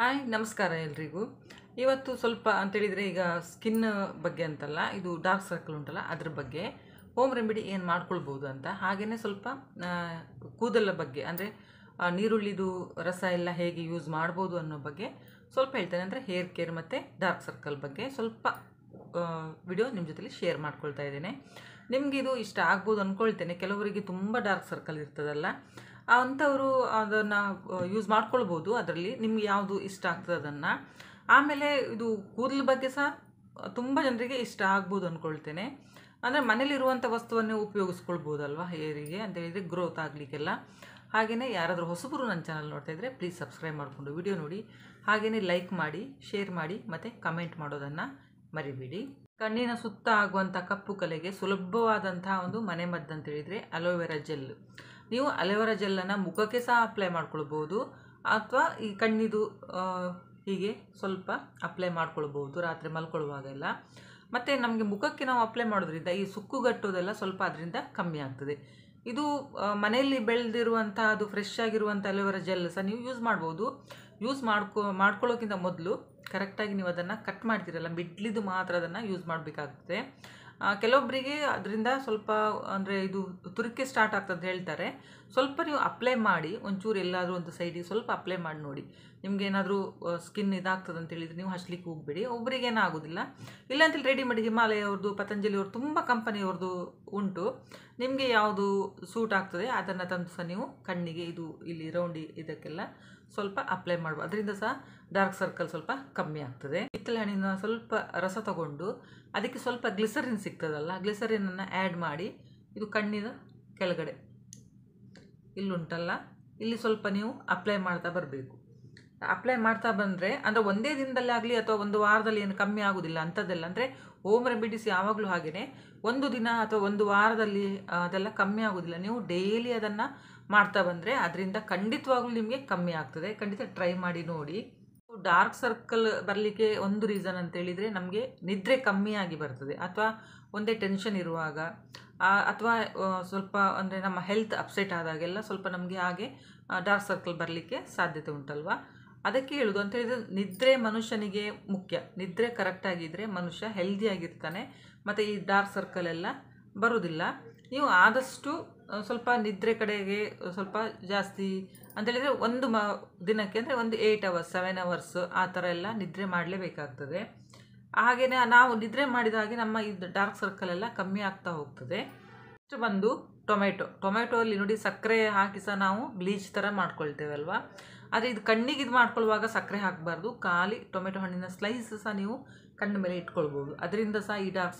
Hi ನಮಸ್ಕಾರ ಎಲ್ರಿಗೂ. ಇವತ್ತು ಸ್ವಲ್ಪ ಅಂತೇಳಿದರೆ ಈಗ ಸ್ಕಿನ್ ಬಗ್ಗೆ ಅಂತಲ್ಲ, ಇದು ಡಾರ್ಕ್ ಸರ್ಕಲ್ ಉಂಟಲ್ಲ ಅದ್ರ ಬಗ್ಗೆ ಹೋಮ್ ರೆಮಿಡಿ ಏನು ಮಾಡ್ಕೊಳ್ಬೋದು ಅಂತ, ಹಾಗೆಯೇ ಸ್ವಲ್ಪ ಕೂದಲ ಬಗ್ಗೆ ಅಂದರೆ ನೀರುಳ್ಳಿದು ರಸ ಎಲ್ಲ ಹೇಗೆ ಯೂಸ್ ಮಾಡ್ಬೋದು ಅನ್ನೋ ಬಗ್ಗೆ ಸ್ವಲ್ಪ ಹೇಳ್ತೇನೆ. ಅಂದರೆ ಹೇರ್ ಕೇರ್ ಮತ್ತು ಡಾರ್ಕ್ ಸರ್ಕಲ್ ಬಗ್ಗೆ ಸ್ವಲ್ಪ ವಿಡಿಯೋ ನಿಮ್ಮ ಜೊತೆಲಿ ಶೇರ್ ಮಾಡ್ಕೊಳ್ತಾ ಇದ್ದೇನೆ. ನಿಮಗೆ ಇದು ಇಷ್ಟ ಆಗ್ಬೋದು ಅಂದ್ಕೊಳ್ತೇನೆ. ಕೆಲವರಿಗೆ ತುಂಬ ಡಾರ್ಕ್ ಸರ್ಕಲ್ ಇರ್ತದಲ್ಲ, ಅಂಥವರು ಅದನ್ನು ಯೂಸ್ ಮಾಡ್ಕೊಳ್ಬೋದು. ಅದರಲ್ಲಿ ನಿಮ್ಗೆ ಯಾವುದು ಇಷ್ಟ ಆಗ್ತದೆ ಅದನ್ನು. ಆಮೇಲೆ ಇದು ಕೂದಲ ಬಗ್ಗೆ ಸಹ ತುಂಬ ಜನರಿಗೆ ಇಷ್ಟ ಆಗ್ಬೋದು ಅಂದ್ಕೊಳ್ತೇನೆ. ಅಂದರೆ ಮನೇಲಿರುವಂಥ ವಸ್ತುವನ್ನೇ ಉಪಯೋಗಿಸ್ಕೊಳ್ಬೋದಲ್ವ ಹೇರಿಗೆ ಅಂತ ಹೇಳಿದರೆ ಗ್ರೋತ್ ಆಗಲಿಕ್ಕೆಲ್ಲ. ಹಾಗೆಯೇ ಯಾರಾದರೂ ಹೊಸಬರು ನನ್ನ ಚಾನಲ್ ನೋಡ್ತಾ ಇದ್ದರೆ ಪ್ಲೀಸ್ ಸಬ್ಸ್ಕ್ರೈಬ್ ಮಾಡಿಕೊಂಡು ವಿಡಿಯೋ ನೋಡಿ, ಹಾಗೆಯೇ ಲೈಕ್ ಮಾಡಿ, ಶೇರ್ ಮಾಡಿ ಮತ್ತು ಕಮೆಂಟ್ ಮಾಡೋದನ್ನು ಮರಿಬೇಡಿ. ಕಣ್ಣಿನ ಸುತ್ತ ಆಗುವಂಥ ಕಪ್ಪು ಕಲೆಗೆ ಸುಲಭವಾದಂತಹ ಒಂದು ಮನೆಮದ್ದು ಅಂತ ಹೇಳಿದರೆ ಅಲೋವೆರಾ ಜೆಲ್. ನೀವು ಅಲೋವೆರಾ ಜೆಲ್ಲನ್ನು ಮುಖಕ್ಕೆ ಸಹ ಅಪ್ಲೈ ಮಾಡ್ಕೊಳ್ಬೋದು, ಅಥವಾ ಈ ಕಣ್ಣಿದು ಹೀಗೆ ಸ್ವಲ್ಪ ಅಪ್ಲೈ ಮಾಡ್ಕೊಳ್ಬೋದು ರಾತ್ರಿ ಮಲ್ಕೊಳ್ಳುವಾಗೆಲ್ಲ. ಮತ್ತು ನಮಗೆ ಮುಖಕ್ಕೆ ನಾವು ಅಪ್ಲೈ ಮಾಡೋದ್ರಿಂದ ಈ ಸುಕ್ಕುಗಟ್ಟೋದೆಲ್ಲ ಸ್ವಲ್ಪ ಅದರಿಂದ ಕಮ್ಮಿ ಆಗ್ತದೆ. ಇದು ಮನೆಯಲ್ಲಿ ಬೆಳೆದಿರುವಂಥ ಅದು ಫ್ರೆಶ್ ಆಗಿರುವಂಥ ಅಲೋವೆರಾ ಜೆಲ್ ಸಹ ನೀವು ಯೂಸ್ ಮಾಡ್ಬೋದು. ಯೂಸ್ ಮಾಡ್ಕೊಳ್ಳೋಕ್ಕಿಂತ ಮೊದಲು ಕರೆಕ್ಟಾಗಿ ನೀವು ಅದನ್ನು ಕಟ್ ಮಾಡ್ತೀರಲ್ಲ, ಮಿಡ್ಲಿದು ಮಾತ್ರ ಅದನ್ನು ಯೂಸ್ ಮಾಡಬೇಕಾಗ್ತದೆ. ಕೆಲವೊಬ್ಬರಿಗೆ ಅದರಿಂದ ಸ್ವಲ್ಪ ಅಂದರೆ ಇದು ತುರಿಕೆ ಸ್ಟಾರ್ಟ್ ಆಗ್ತದೆ ಅಂತ ಹೇಳ್ತಾರೆ. ಸ್ವಲ್ಪ ನೀವು ಅಪ್ಲೈ ಮಾಡಿ, ಒಂಚೂರು ಎಲ್ಲಾದರೂ ಒಂದು ಸೈಡಿಗೆ ಸ್ವಲ್ಪ ಅಪ್ಲೈ ಮಾಡಿ ನೋಡಿ. ನಿಮಗೇನಾದರೂ ಸ್ಕಿನ್ ಇದಾಗ್ತದೆ ಅಂತೇಳಿದರೆ ನೀವು ಹಚ್ಚಲಿಕ್ಕೆ ಹೋಗಬೇಡಿ. ಒಬ್ಬರಿಗೇನೂ ಆಗೋದಿಲ್ಲ. ಇಲ್ಲಾಂತೇಳಿ ರೆಡಿಮೇಡ್ ಹಿಮಾಲಯ ಅವ್ರದ್ದು, ಪತಂಜಲಿ ಅವ್ರದ್ದು ತುಂಬ ಕಂಪನಿಯವ್ರದ್ದು ಉಂಟು. ನಿಮಗೆ ಯಾವುದು ಸೂಟ್ ಆಗ್ತದೆ ಅದನ್ನು ತಂದು ಸಹ ನೀವು ಕಣ್ಣಿಗೆ ಇದು ಇಲ್ಲಿ ರೌಂಡಿ ಇದಕ್ಕೆಲ್ಲ ಸ್ವಲ್ಪ ಅಪ್ಲೈ ಮಾಡ್ಬೋದು. ಅದರಿಂದ ಸಹ ಡಾರ್ಕ್ ಸರ್ಕಲ್ ಸ್ವಲ್ಪ ಕಮ್ಮಿ ಆಗ್ತದೆ. ಕಿತ್ತಳೆ ಹಣ್ಣಿನ ಸ್ವಲ್ಪ ರಸ ತಗೊಂಡು ಅದಕ್ಕೆ ಸ್ವಲ್ಪ ಗ್ಲಿಸರಿನ್ ಸಿಗ್ತದಲ್ಲ, ಗ್ಲಿಸರಿನನ್ನು ಆ್ಯಡ್ ಮಾಡಿ ಇದು ಕಣ್ಣಿನ ಕೆಳಗಡೆ ಇಲ್ಲುಂಟಲ್ಲ, ಇಲ್ಲಿ ಸ್ವಲ್ಪ ನೀವು ಅಪ್ಲೈ ಮಾಡ್ತಾ ಬರಬೇಕು. ಅಪ್ಲೈ ಮಾಡ್ತಾ ಬಂದರೆ ಅಂದರೆ ಒಂದೇ ದಿನದಲ್ಲಿ ಆಗಲಿ ಅಥವಾ ಒಂದು ವಾರದಲ್ಲಿ ಏನು ಕಮ್ಮಿ ಆಗೋದಿಲ್ಲ ಅಂಥದ್ದೆಲ್ಲ. ಅಂದರೆ ಹೋಮ್ ರೆಮಿಡೀಸ್ ಯಾವಾಗಲೂ ಹಾಗೆಯೇ ಒಂದು ದಿನ ಅಥವಾ ಒಂದು ವಾರದಲ್ಲಿ ಅದೆಲ್ಲ ಕಮ್ಮಿ ಆಗೋದಿಲ್ಲ. ನೀವು ಡೈಲಿ ಅದನ್ನು ಮಾಡ್ತಾ ಬಂದರೆ ಅದರಿಂದ ಖಂಡಿತವಾಗ್ಲೂ ನಿಮಗೆ ಕಮ್ಮಿ ಆಗ್ತದೆ. ಖಂಡಿತ ಟ್ರೈ ಮಾಡಿ ನೋಡಿ. ಡಾರ್ಕ್ ಸರ್ಕಲ್ ಬರಲಿಕ್ಕೆ ಒಂದು ರೀಸನ್ ಅಂತೇಳಿದರೆ ನಮಗೆ ನಿದ್ರೆ ಕಮ್ಮಿಯಾಗಿ ಬರ್ತದೆ, ಅಥವಾ ಒಂದೇ ಟೆನ್ಷನ್ ಇರುವಾಗ, ಅಥವಾ ಸ್ವಲ್ಪ ಅಂದರೆ ನಮ್ಮ ಹೆಲ್ತ್ ಅಪ್ಸೆಟ್ ಆದಾಗೆಲ್ಲ ಸ್ವಲ್ಪ ನಮಗೆ ಹಾಗೆ ಡಾರ್ಕ್ ಸರ್ಕಲ್ ಬರಲಿಕ್ಕೆ ಸಾಧ್ಯತೆ ಉಂಟಲ್ವ. ಅದಕ್ಕೆ ಹೇಳೋದು ಅಂತ ಹೇಳಿದರೆ ನಿದ್ರೆ ಮನುಷ್ಯನಿಗೆ ಮುಖ್ಯ. ನಿದ್ರೆ ಕರೆಕ್ಟಾಗಿದ್ದರೆ ಮನುಷ್ಯ ಹೆಲ್ದಿಯಾಗಿರ್ತಾನೆ ಮತ್ತು ಈ ಡಾರ್ಕ್ ಸರ್ಕಲ್ ಎಲ್ಲ ಬರೋದಿಲ್ಲ. ನೀವು ಆದಷ್ಟು ಸ್ವಲ್ಪ ನಿದ್ರೆ ಕಡೆಗೆ ಸ್ವಲ್ಪ ಜಾಸ್ತಿ ಅಂತೇಳಿದರೆ ಒಂದು ದಿನಕ್ಕೆ ಅಂದರೆ ಒಂದು 8 hours 7 hours ಆ ಥರ ಎಲ್ಲ ನಿದ್ರೆ ಮಾಡಲೇಬೇಕಾಗ್ತದೆ. ಹಾಗೆಯೇ ನಾವು ನಿದ್ರೆ ಮಾಡಿದ ಹಾಗೆ ನಮ್ಮ ಇದು ಡಾರ್ಕ್ ಸರ್ಕಲ್ ಎಲ್ಲ ಕಮ್ಮಿ ಆಗ್ತಾ ಹೋಗ್ತದೆ. ನೆಕ್ಸ್ಟ್ ಬಂದು ಟೊಮೆಟೊಲ್ಲಿ ನೋಡಿ ಸಕ್ಕರೆ ಹಾಕಿ ಸಹ ನಾವು ಬ್ಲೀಚ್ ಥರ ಮಾಡ್ಕೊಳ್ತೇವಲ್ವ. ಆದರೆ ಇದು ಕಣ್ಣಿಗೆ ಇದು ಮಾಡ್ಕೊಳ್ಳುವಾಗ ಸಕ್ಕರೆ ಹಾಕಬಾರ್ದು. ಖಾಲಿ ಟೊಮೆಟೊ ಹಣ್ಣಿನ ಸ್ಲೈಸ್ ಸಹ ನೀವು ಕಣ್ಣ ಮೇಲೆ ಇಟ್ಕೊಳ್ಬೋದು. ಅದರಿಂದ ಸಹ ಈ ಡಾರ್ಕ್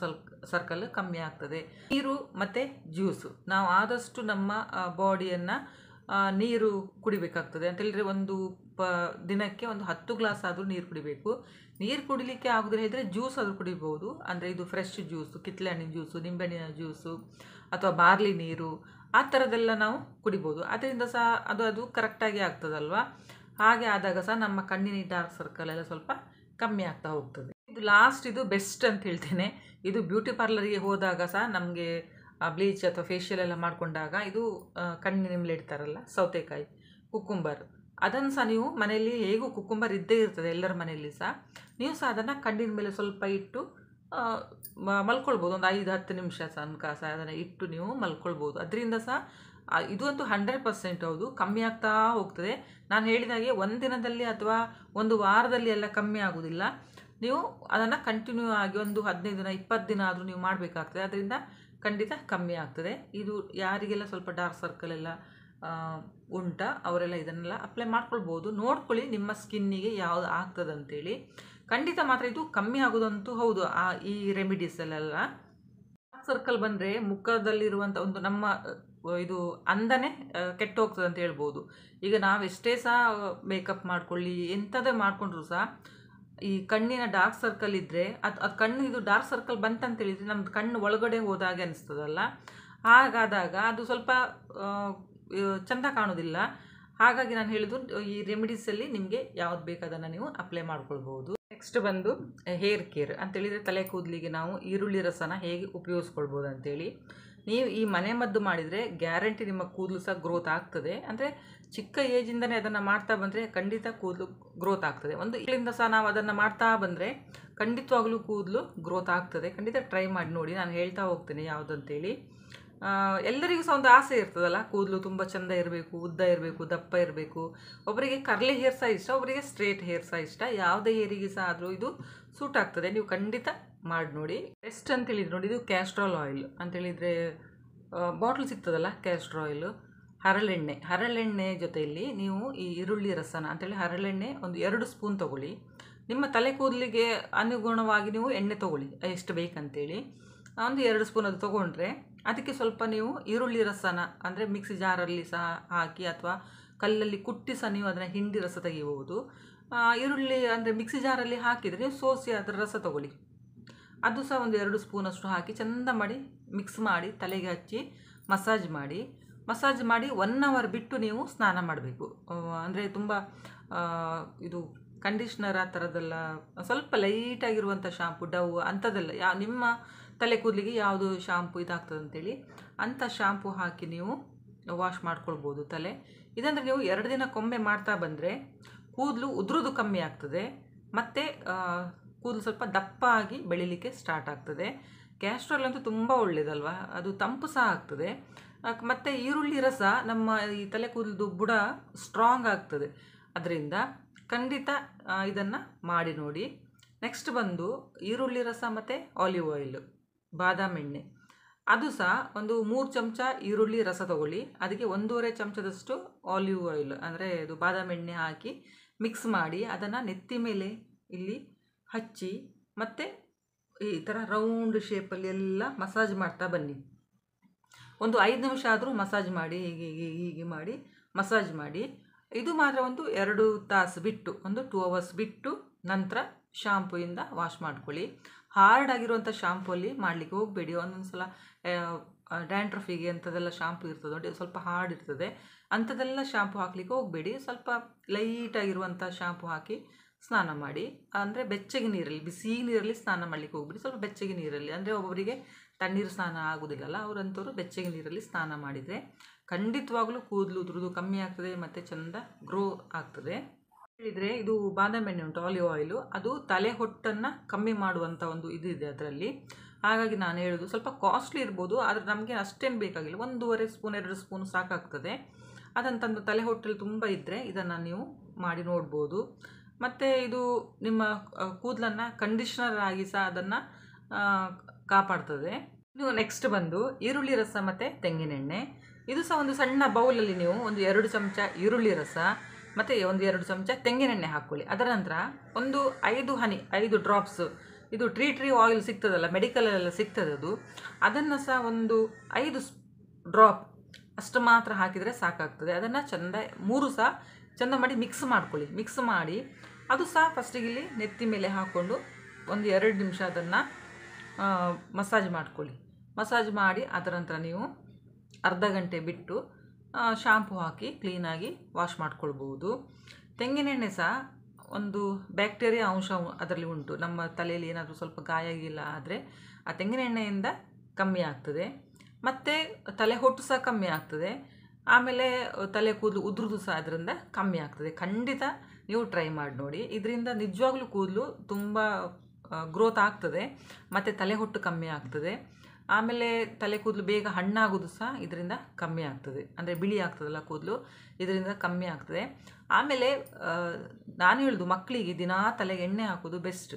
ಸರ್ಕಲ್ ಕಮ್ಮಿ ಆಗ್ತದೆ. ನೀರು ಮತ್ತು ಜ್ಯೂಸು, ನಾವು ಆದಷ್ಟು ನಮ್ಮ ಬಾಡಿಯನ್ನು ನೀರು ಕುಡಿಬೇಕಾಗ್ತದೆ. ಅಂತೇಳಿದರೆ ಒಂದು ದಿನಕ್ಕೆ ಒಂದು 10 ಗ್ಲಾಸ್ ಆದರೂ ನೀರು ಕುಡಿಬೇಕು. ನೀರು ಕುಡಿಲಿಕ್ಕೆ ಆಗೋದಿಲ್ಲ ಇದ್ದರೆ ಜ್ಯೂಸ್ ಆದರೂ ಕುಡಿಬೋದು. ಅಂದರೆ ಇದು ಫ್ರೆಶ್ ಜ್ಯೂಸು, ಕಿತ್ತಳೆ ಹಣ್ಣಿನ ಜ್ಯೂಸು, ನಿಂಬೆಹಣ್ಣಿನ ಜ್ಯೂಸು ಅಥವಾ ಬಾರ್ಲಿ ನೀರು ಆ ಥರದ್ದೆಲ್ಲ ನಾವು ಕುಡಿಬೋದು. ಅದರಿಂದ ಸಹ ಅದು ಕರೆಕ್ಟಾಗಿ ಆಗ್ತದಲ್ವ. ಹಾಗೆ ಆದಾಗ ಸಹ ನಮ್ಮ ಕಣ್ಣಿನ ಡಾರ್ಕ್ ಸರ್ಕಲ್ ಎಲ್ಲ ಸ್ವಲ್ಪ ಕಮ್ಮಿ ಆಗ್ತಾ ಹೋಗ್ತದೆ. ಇದು ಲಾಸ್ಟ್, ಇದು ಬೆಸ್ಟ್ ಅಂತ ಹೇಳ್ತೇನೆ. ಇದು ಬ್ಯೂಟಿ ಪಾರ್ಲರಿಗೆ ಹೋದಾಗ ಸಹ ನಮಗೆ ಬ್ಲೀಚ್ ಅಥವಾ ಫೇಶಿಯಲ್ ಎಲ್ಲ ಮಾಡಿಕೊಂಡಾಗ ಇದು ಕಣ್ಣಿನ ಮೇಲೆ ಇಡ್ತಾರಲ್ಲ ಸೌತೆಕಾಯಿ, ಕುಕ್ಕುಂಬರ್, ಅದನ್ನು ಸಹ ನೀವು ಮನೆಯಲ್ಲಿ ಹೇಗೂ ಕುಕ್ಕುಂಬರ್ ಇದ್ದೇ ಇರ್ತದೆ ಎಲ್ಲರ ಮನೆಯಲ್ಲಿ ಸಹ. ನೀವು ಸಹ ಅದನ್ನು ಕಣ್ಣಿನ ಮೇಲೆ ಸ್ವಲ್ಪ ಇಟ್ಟು ಮಲ್ಕೊಳ್ಬೋದು. ಒಂದು 5-10 ನಿಮಿಷ ತನಕ ಸಹ ಅದನ್ನು ಇಟ್ಟು ನೀವು ಮಲ್ಕೊಳ್ಬೋದು. ಅದರಿಂದ ಸಹ ಇದು ಅಂತೂ 100% ಹೌದು ಕಮ್ಮಿ ಆಗ್ತಾ ಹೋಗ್ತದೆ. ನಾನು ಹೇಳಿದಾಗೆ ಒಂದು ದಿನದಲ್ಲಿ ಅಥವಾ ಒಂದು ವಾರದಲ್ಲಿ ಎಲ್ಲ ಕಮ್ಮಿ ಆಗೋದಿಲ್ಲ. ನೀವು ಅದನ್ನು ಕಂಟಿನ್ಯೂ ಆಗಿ ಒಂದು 15 ದಿನ 20 ದಿನ ಆದರೂ ನೀವು ಮಾಡಬೇಕಾಗ್ತದೆ. ಅದರಿಂದ ಖಂಡಿತ ಕಮ್ಮಿ ಆಗ್ತದೆ. ಇದು ಯಾರಿಗೆಲ್ಲ ಸ್ವಲ್ಪ ಡಾರ್ಕ್ ಸರ್ಕಲ್ ಎಲ್ಲ ಉಂಟಾ ಅವರೆಲ್ಲ ಇದನ್ನೆಲ್ಲ ಅಪ್ಲೈ ಮಾಡ್ಕೊಳ್ಬೋದು. ನೋಡ್ಕೊಳ್ಳಿ ನಿಮ್ಮ ಸ್ಕಿನ್ನಿಗೆ ಯಾವುದು ಆಗ್ತದೆ ಅಂತೇಳಿ. ಖಂಡಿತ ಮಾತ್ರ ಇದು ಕಮ್ಮಿ ಆಗೋದಂತೂ ಹೌದು ಈ ರೆಮಿಡೀಸಲ್ಲೆಲ್ಲ. ಡಾರ್ಕ್ ಸರ್ಕಲ್ ಬಂದರೆ ಮುಖದಲ್ಲಿರುವಂಥ ಒಂದು ನಮ್ಮ ಇದು ಅಂದನೇ ಕೆಟ್ಟು ಹೋಗ್ತದೆ ಅಂತ ಹೇಳ್ಬೋದು. ಈಗ ನಾವು ಎಷ್ಟೇ ಸಹ ಮೇಕಪ್ ಮಾಡ್ಕೊಳ್ಳಿ, ಎಂಥದೇ ಮಾಡಿಕೊಂಡ್ರು ಸಹ ಈ ಕಣ್ಣಿನ ಡಾರ್ಕ್ ಸರ್ಕಲ್ ಇದ್ದರೆ ಅದು ಕಣ್ಣು ಇದು ಡಾರ್ಕ್ ಸರ್ಕಲ್ ಬಂತಂತೇಳಿದರೆ ನಮ್ಮದು ಕಣ್ಣು ಒಳಗಡೆ ಹೋದಾಗೆ ಅನಿಸ್ತದಲ್ಲ. ಹಾಗಾದಾಗ ಅದು ಸ್ವಲ್ಪ ಚೆಂದ ಕಾಣೋದಿಲ್ಲ. ಹಾಗಾಗಿ ನಾನು ಹೇಳೋದು ಈ ರೆಮಿಡೀಸಲ್ಲಿ ನಿಮಗೆ ಯಾವ್ದು ಬೇಕು ಅದನ್ನು ನೀವು ಅಪ್ಲೈ ಮಾಡ್ಕೊಳ್ಬೋದು. ನೆಕ್ಸ್ಟ್ ಬಂದು ಹೇರ್ ಕೇರ್ ಅಂತೇಳಿದರೆ ತಲೆ ಕೂದಲಿಗೆ ನಾವು ಈರುಳ್ಳಿ ರಸನ ಹೇಗೆ ಉಪಯೋಗಿಸ್ಕೊಳ್ಬೋದು ಅಂತೇಳಿ. ನೀವು ಈ ಮನೆಮದ್ದು ಮಾಡಿದರೆ ಗ್ಯಾರಂಟಿ ನಿಮ್ಮ ಕೂದಲು ಸಹ ಗ್ರೋತ್ ಆಗ್ತದೆ. ಅಂದರೆ ಚಿಕ್ಕ ಏಜಿಂದನೇ ಅದನ್ನು ಮಾಡ್ತಾ ಬಂದರೆ ಖಂಡಿತ ಕೂದಲು ಗ್ರೋತ್ ಆಗ್ತದೆ. ಒಂದು ಇಲ್ಲಿಂದ ಸಹ ನಾವು ಅದನ್ನು ಮಾಡ್ತಾ ಬಂದರೆ ಖಂಡಿತವಾಗ್ಲೂ ಕೂದಲು ಗ್ರೋತ್ ಆಗ್ತದೆ. ಖಂಡಿತ ಟ್ರೈ ಮಾಡಿ ನೋಡಿ, ನಾನು ಹೇಳ್ತಾ ಹೋಗ್ತೀನಿ ಯಾವುದಂತೇಳಿ. ಎಲ್ಲರಿಗೂ ಸಹ ಒಂದು ಆಸೆ ಇರ್ತದಲ್ಲ, ಕೂದಲು ತುಂಬ ಚೆಂದ ಇರಬೇಕು, ಉದ್ದ ಇರಬೇಕು, ದಪ್ಪ ಇರಬೇಕು. ಒಬ್ಬರಿಗೆ ಕರ್ಲಿ ಹೇರ್ ಸಹ ಇಷ್ಟ, ಒಬ್ಬರಿಗೆ ಸ್ಟ್ರೇಟ್ ಹೇರ್ ಸಹ ಇಷ್ಟ. ಯಾವುದೇ ಹೇರಿಗೆ ಸಹ ಆದರೂ ಇದು ಸೂಟ್ ಆಗ್ತದೆ. ನೀವು ಖಂಡಿತ ಮಾಡಿ ನೋಡಿ. ಬೆಸ್ಟ್ ಅಂತೇಳಿದ್ರೆ ನೋಡಿ, ಇದು ಕ್ಯಾಸ್ಟ್ರಾಲ್ ಆಯಿಲ್ ಅಂತೇಳಿದರೆ ಬಾಟ್ಲ್ ಸಿಗ್ತದಲ್ಲ, ಕ್ಯಾಸ್ಟ್ರ್ ಆಯಿಲು, ಹರಳೆಣ್ಣೆ ಜೊತೆಯಲ್ಲಿ ನೀವು ಈ ಈರುಳ್ಳಿ ರಸನ ಅಂತೇಳಿ ಹರಳೆಣ್ಣೆ ಒಂದು 2 ಸ್ಪೂನ್ ತೊಗೊಳ್ಳಿ. ನಿಮ್ಮ ತಲೆ ಕೂದಲಿಗೆ ಅನುಗುಣವಾಗಿ ನೀವು ಎಣ್ಣೆ ತೊಗೊಳ್ಳಿ, ಎಷ್ಟು ಬೇಕಂತೇಳಿ. ಒಂದು 2 ಸ್ಪೂನ್ ಅದು ತೊಗೊಂಡ್ರೆ ಅದಕ್ಕೆ ಸ್ವಲ್ಪ ನೀವು ಈರುಳ್ಳಿ ರಸನ ಅಂದರೆ ಮಿಕ್ಸಿ ಜಾರಲ್ಲಿ ಸಹ ಹಾಕಿ ಅಥವಾ ಕಲ್ಲಲ್ಲಿ ಕುಟ್ಟಿ ಸಹ ನೀವು ಅದನ್ನು ಹಿಂಡಿ ರಸ ತೆಗಿಬಹುದು. ಈರುಳ್ಳಿ ಅಂದರೆ ಮಿಕ್ಸಿ ಜಾರಲ್ಲಿ ಹಾಕಿದರೆ ನೀವು ಸೋಸಿ ಅದರ ರಸ ತೊಗೊಳ್ಳಿ. ಅದು ಸಹ ಒಂದು 2 ಸ್ಪೂನಷ್ಟು ಹಾಕಿ ಚೆಂದ ಮಾಡಿ ಮಿಕ್ಸ್ ಮಾಡಿ ತಲೆಗೆ ಹಚ್ಚಿ ಮಸಾಜ್ ಮಾಡಿ 1 ಅವರ್ ಬಿಟ್ಟು ನೀವು ಸ್ನಾನ ಮಾಡಬೇಕು. ಅಂದರೆ ತುಂಬ ಇದು ಕಂಡೀಷ್ನರ್ ಆ ಥರದ್ದೆಲ್ಲ, ಸ್ವಲ್ಪ ಲೈಟಾಗಿರುವಂಥ ಶಾಂಪು, ಡವ್ ಅಂಥದ್ದೆಲ್ಲ, ನಿಮ್ಮ ತಲೆ ಕೂದಲಿಗೆ ಯಾವುದು ಶಾಂಪು ಇದಾಗ್ತದೆ ಅಂತೇಳಿ ಅಂಥ ಶಾಂಪು ಹಾಕಿ ನೀವು ವಾಶ್ ಮಾಡ್ಕೊಳ್ಬೋದು ತಲೆ. ಇದಂದರೆ ನೀವು 2 ದಿನಕ್ಕೊಮ್ಮೆ ಮಾಡ್ತಾ ಬಂದರೆ ಕೂದಲು ಉದುರೋದು ಕಮ್ಮಿ ಆಗ್ತದೆ, ಮತ್ತು ಕೂದಲು ಸ್ವಲ್ಪ ದಪ್ಪ ಆಗಿ ಬೆಳಿಲಿಕ್ಕೆ ಸ್ಟಾರ್ಟ್ ಆಗ್ತದೆ. ಕ್ಯಾಸ್ಟ್ರಾಲ್ ಅಂತೂ ತುಂಬ ಒಳ್ಳೆಯದಲ್ವ, ಅದು ತಂಪು ಸಹ ಆಗ್ತದೆ. ಮತ್ತು ಈರುಳ್ಳಿ ರಸ ನಮ್ಮ ಈ ತಲೆ ಕೂದಲದು ಬುಡ ಸ್ಟ್ರಾಂಗ್ ಆಗ್ತದೆ. ಅದರಿಂದ ಖಂಡಿತ ಇದನ್ನು ಮಾಡಿ ನೋಡಿ. ನೆಕ್ಸ್ಟ್ ಬಂದು ಈರುಳ್ಳಿ ರಸ ಮತ್ತು ಆಲಿವ್ ಆಯಿಲು, ಬಾದಾಮಿ ಎಣ್ಣೆ, ಅದು ಸಹ ಒಂದು 3 ಚಮಚ ಈರುಳ್ಳಿ ರಸ ತೊಗೊಳ್ಳಿ. ಅದಕ್ಕೆ 1.5 ಚಮಚದಷ್ಟು ಆಲಿವ್ ಆಯಿಲ್ ಅಂದರೆ ಇದು ಬಾದಾಮಿ ಎಣ್ಣೆ ಹಾಕಿ ಮಿಕ್ಸ್ ಮಾಡಿ ಅದನ್ನು ನೆತ್ತಿ ಮೇಲೆ ಇಲ್ಲಿ ಹಚ್ಚಿ ಮತ್ತು ಈ ಥರ ರೌಂಡ್ ಶೇಪಲ್ಲಿ ಎಲ್ಲ ಮಸಾಜ್ ಮಾಡ್ತಾ ಬನ್ನಿ. ಒಂದು 5 ನಿಮಿಷ ಆದರೂ ಮಸಾಜ್ ಮಾಡಿ, ಹೀಗೆ ಮಾಡಿ ಮಸಾಜ್ ಮಾಡಿ. ಇದು ಮಾತ್ರ ಒಂದು 2 ತಾಸು ಬಿಟ್ಟು, ಒಂದು 2 ಅವರ್ಸ್ ಬಿಟ್ಟು ನಂತರ ಶಾಂಪೂಯಿಂದ ವಾಶ್ ಮಾಡ್ಕೊಳ್ಳಿ. ಹಾರ್ಡ್ ಆಗಿರುವಂಥ ಶಾಂಪೂಲ್ಲಿ ಮಾಡಲಿಕ್ಕೆ ಹೋಗಬೇಡಿ. ಒಂದೊಂದು ಸಲ ಡ್ಯಾಂಡ್ರಫಿಗೆ ಅಂಥದ್ದೆಲ್ಲ ಶಾಂಪೂ ಇರ್ತದೆ ನೋಡಿ, ಸ್ವಲ್ಪ ಹಾರ್ಡ್ ಇರ್ತದೆ, ಅಂಥದ್ದೆಲ್ಲ ಶಾಂಪೂ ಹಾಕಲಿಕ್ಕೆ ಹೋಗಬೇಡಿ. ಸ್ವಲ್ಪ ಲೈಟಾಗಿರುವಂಥ ಶಾಂಪೂ ಹಾಕಿ ಸ್ನಾನ ಮಾಡಿ. ಅಂದರೆ ಬೆಚ್ಚಗೆ ನೀರಲ್ಲಿ, ಬಿಸಿ ನೀರಲ್ಲಿ ಸ್ನಾನ ಮಾಡಲಿಕ್ಕೆ ಹೋಗ್ಬಿಡಿ, ಸ್ವಲ್ಪ ಬೆಚ್ಚಗೆ ನೀರಲ್ಲಿ. ಅಂದರೆ ಒಬ್ಬೊಬ್ಬರಿಗೆ ತಣ್ಣೀರು ಸ್ನಾನ ಆಗೋದಿಲ್ಲಲ್ಲ, ಅವರಂಥವ್ರು ಬೆಚ್ಚಗೆ ನೀರಲ್ಲಿ ಸ್ನಾನ ಮಾಡಿದರೆ ಖಂಡಿತವಾಗ್ಲೂ ಕೂದಲು ಉದುರೋದು ಕಮ್ಮಿ ಆಗ್ತದೆ ಮತ್ತು ಚೆಂದ ಗ್ರೋ ಆಗ್ತದೆ. ಹೇಳಿದರೆ ಇದು ಬಾದಾಮಿ ಎಣ್ಣೆ ಉಂಟು, ಆಲಿವ್ ಆಯಿಲು, ಅದು ತಲೆ ಹೊಟ್ಟನ್ನು ಕಮ್ಮಿ ಮಾಡುವಂಥ ಒಂದು ಇದೆ ಅದರಲ್ಲಿ. ಹಾಗಾಗಿ ನಾನು ಹೇಳೋದು ಸ್ವಲ್ಪ ಕಾಸ್ಟ್ಲಿ ಇರ್ಬೋದು, ಆದರೆ ನಮಗೆ ಅಷ್ಟೇನು ಬೇಕಾಗಿಲ್ಲ, 1.5 ಸ್ಪೂನ್ 2 ಸ್ಪೂನ್ ಸಾಕಾಗ್ತದೆ. ಅದನ್ನು ತಂದು ತಲೆ ಹೊಟ್ಟಲ್ಲಿ ತುಂಬ ಇದ್ದರೆ ಇದನ್ನು ನೀವು ಮಾಡಿ ನೋಡ್ಬೋದು. ಮತ್ತು ಇದು ನಿಮ್ಮ ಕೂದಲನ್ನು ಕಂಡೀಷ್ನರ್ ಆಗಿ ಸಹ ಅದನ್ನು ಕಾಪಾಡ್ತದೆ. ಇನ್ನು ನೆಕ್ಸ್ಟ್ ಬಂದು ಈರುಳ್ಳಿ ರಸ ಮತ್ತು ತೆಂಗಿನೆಣ್ಣೆ. ಇದು ಸಹ ಒಂದು ಸಣ್ಣ ಬೌಲಲ್ಲಿ ನೀವು ಒಂದು 2 ಚಮಚ ಈರುಳ್ಳಿ ರಸ ಮತ್ತು ಒಂದು 2 ಚಮಚ ತೆಂಗಿನೆಣ್ಣೆ ಹಾಕ್ಕೊಳ್ಳಿ. ಅದರ ನಂತರ ಒಂದು 5 ಡ್ರಾಪ್ಸ್ ಇದು ಟ್ರೀ ಆಯಿಲ್ ಸಿಗ್ತದಲ್ಲ, ಮೆಡಿಕಲಲ್ಲೆಲ್ಲ ಸಿಗ್ತದೆ ಅದು, ಅದನ್ನು ಸಹ ಒಂದು 5 ಡ್ರಾಪ್ ಅಷ್ಟು ಮಾತ್ರ ಹಾಕಿದರೆ ಸಾಕಾಗ್ತದೆ. ಅದನ್ನು ಚೆಂದ 3 ಸಹ ಚೆಂದ ಮಾಡಿ ಮಿಕ್ಸ್ ಮಾಡ್ಕೊಳ್ಳಿ. ಮಿಕ್ಸ್ ಮಾಡಿ ಅದು ಸಹ ಫಸ್ಟಿಗೆ ಇಲ್ಲಿ ನೆತ್ತಿ ಮೇಲೆ ಹಾಕ್ಕೊಂಡು ಒಂದು 2 ನಿಮಿಷ ಅದನ್ನು ಮಸಾಜ್ ಮಾಡ್ಕೊಳ್ಳಿ. ಮಸಾಜ್ ಮಾಡಿ ಅದರ ನಂತರ ನೀವು ಅರ್ಧ ಗಂಟೆ ಬಿಟ್ಟು ಶಾಂಪೂ ಹಾಕಿ ಕ್ಲೀನಾಗಿ ವಾಶ್ ಮಾಡ್ಕೊಳ್ಬೋದು. ತೆಂಗಿನೆಣ್ಣೆ ಸಹ ಒಂದು ಬ್ಯಾಕ್ಟೀರಿಯಾ ಅಂಶ ಅದರಲ್ಲಿ ಉಂಟು. ನಮ್ಮ ತಲೆಯಲ್ಲಿ ಏನಾದರೂ ಸ್ವಲ್ಪ ಗಾಯ ಆಗಿಲ್ಲ ಆದರೆ ಆ ತೆಂಗಿನೆಣ್ಣೆಯಿಂದ ಕಮ್ಮಿ ಆಗ್ತದೆ, ಮತ್ತು ತಲೆ ಹೊಟ್ಟು ಸಹ ಕಮ್ಮಿ ಆಗ್ತದೆ. ಆಮೇಲೆ ತಲೆ ಕೂದಲು ಉದುರುದು ಸಹ ಅದರಿಂದ ಕಮ್ಮಿ ಆಗ್ತದೆ. ಖಂಡಿತ ನೀವು ಟ್ರೈ ಮಾಡಿ ನೋಡಿ. ಇದರಿಂದ ನಿಜವಾಗ್ಲೂ ಕೂದಲು ತುಂಬ ಗ್ರೋತ್ ಆಗ್ತದೆ ಮತ್ತು ತಲೆ ಹೊಟ್ಟು ಕಮ್ಮಿ ಆಗ್ತದೆ. ಆಮೇಲೆ ತಲೆ ಕೂದಲು ಬೇಗ ಹಣ್ಣಾಗೋದು ಸಹ ಇದರಿಂದ ಕಮ್ಮಿ ಆಗ್ತದೆ, ಅಂದರೆ ಬಿಳಿ ಆಗ್ತದಲ್ಲ ಕೂದಲು, ಇದರಿಂದ ಕಮ್ಮಿ ಆಗ್ತದೆ. ಆಮೇಲೆ ನಾನು ಹೇಳೋದು ಮಕ್ಕಳಿಗೆ ದಿನಾ ತಲೆಗೆ ಎಣ್ಣೆ ಹಾಕೋದು ಬೆಸ್ಟ್.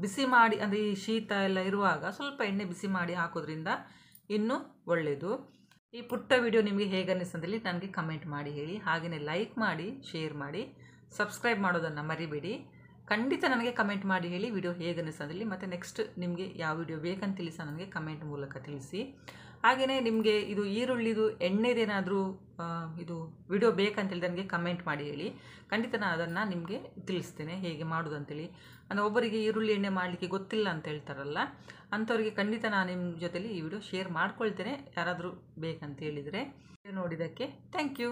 ಬಿಸಿ ಮಾಡಿ, ಅಂದರೆ ಈ ಶೀತ ಎಲ್ಲ ಇರುವಾಗ ಸ್ವಲ್ಪ ಎಣ್ಣೆ ಬಿಸಿ ಮಾಡಿ ಹಾಕೋದ್ರಿಂದ ಇನ್ನೂ ಒಳ್ಳೆಯದು. ಈ ಪುಟ್ಟ ವಿಡಿಯೋ ನಿಮಗೆ ಹೇಗೆ ಅನ್ನಿಸ್ತಂತೇಳಿ ನನಗೆ ಕಮೆಂಟ್ ಮಾಡಿ ಹೇಳಿ. ಹಾಗೆಯೇ ಲೈಕ್ ಮಾಡಿ, ಶೇರ್ ಮಾಡಿ, ಸಬ್ಸ್ಕ್ರೈಬ್ ಮಾಡೋದನ್ನು ಮರಿಬೇಡಿ. ಖಂಡಿತ ನನಗೆ ಕಮೆಂಟ್ ಮಾಡಿ ಹೇಳಿ ವಿಡಿಯೋ ಹೇಗೆ ಅನ್ನಿಸ್ತಂತೇಳಿ. ಮತ್ತು ನೆಕ್ಸ್ಟ್ ನಿಮಗೆ ಯಾವ ವಿಡಿಯೋ ಬೇಕಂತೇಳಿ ಸಹ ನನಗೆ ಕಮೆಂಟ್ ಮೂಲಕ ತಿಳಿಸಿ. ಹಾಗೆಯೇ ನಿಮಗೆ ಇದು ಈರುಳ್ಳಿದು ಎಣ್ಣೆದೇನಾದರೂ ಇದು ವಿಡಿಯೋ ಬೇಕಂತೇಳಿ ನನಗೆ ಕಮೆಂಟ್ ಮಾಡಿ ಹೇಳಿ. ಖಂಡಿತ ನಾನು ಅದನ್ನು ನಿಮಗೆ ತಿಳಿಸ್ತೇನೆ ಹೇಗೆ ಮಾಡೋದಂತೇಳಿ. ಅಂದರೆ ಒಬ್ಬರಿಗೆ ಈರುಳ್ಳಿ ಎಣ್ಣೆ ಮಾಡಲಿಕ್ಕೆ ಗೊತ್ತಿಲ್ಲ ಅಂತ ಹೇಳ್ತಾರಲ್ಲ, ಅಂಥವ್ರಿಗೆ ಖಂಡಿತ ನಾನು ನಿಮ್ಮ ಜೊತೆಲಿ ಈ ವಿಡಿಯೋ ಶೇರ್ ಮಾಡ್ಕೊಳ್ತೇನೆ, ಯಾರಾದರೂ ಬೇಕಂತ ಹೇಳಿದರೆ. ನೋಡಿದ್ದಕ್ಕೆ ಥ್ಯಾಂಕ್ ಯು.